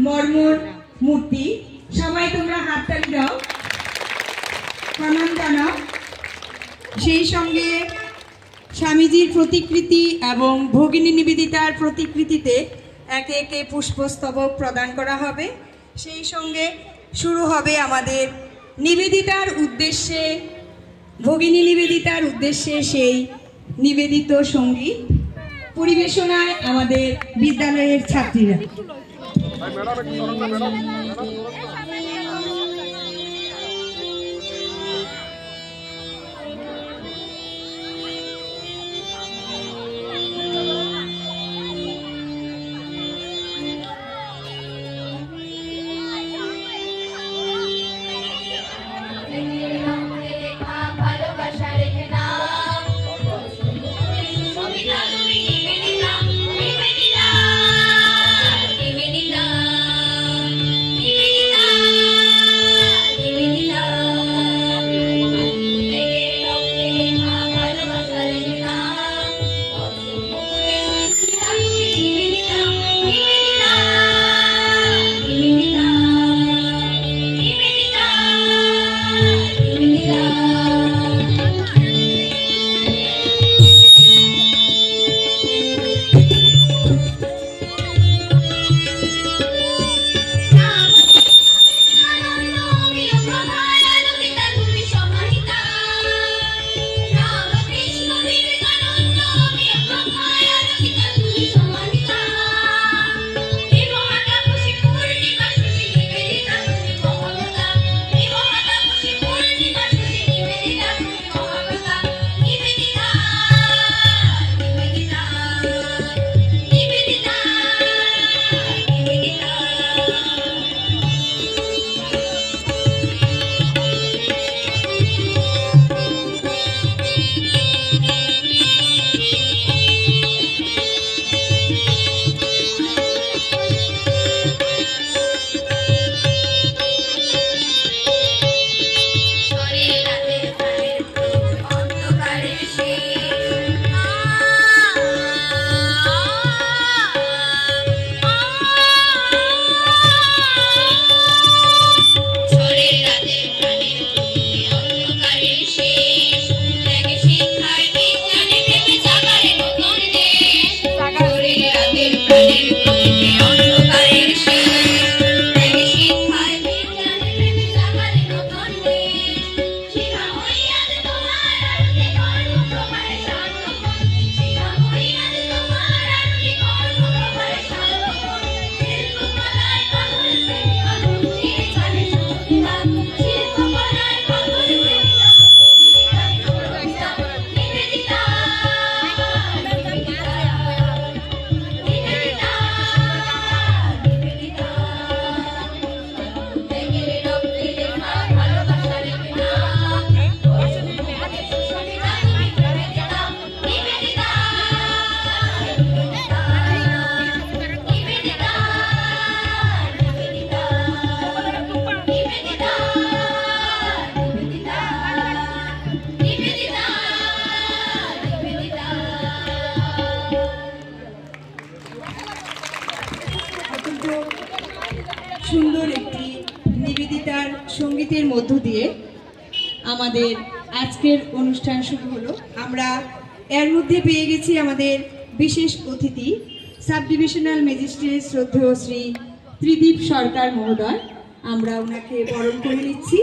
মর্মর মূর্তি। সবাই তোমরা হাততালি দাও, প্রণাম জানাও। সেই সঙ্গে স্বামীজির প্রতিকৃতি এবং ভগিনী নিবেদিতার প্রতিকৃতিতে একে একে পুষ্পস্তবক প্রদান করা হবে। সেই সঙ্গে শুরু হবে আমাদের নিবেদিতার উদ্দেশ্যে, ভগিনী নিবেদিতার উদ্দেশ্যে সেই নিবেদিত সঙ্গীত পরিবেশনায় আমাদের বিদ্যালয়ের ছাত্রীরা। সুন্দর একটি নিবেদিতার সঙ্গীতের মধ্য দিয়ে আমাদের আজকের অনুষ্ঠান শুরু হলো। আমরা এর মধ্যে পেয়ে গেছি আমাদের বিশেষ অতিথি সাব ডিভিশনাল ম্যাজিস্ট্রেট শ্রদ্ধেয় শ্রী ত্রিদীপ সরকার মহোদয়। আমরা ওনাকে বরণ করে নিচ্ছি।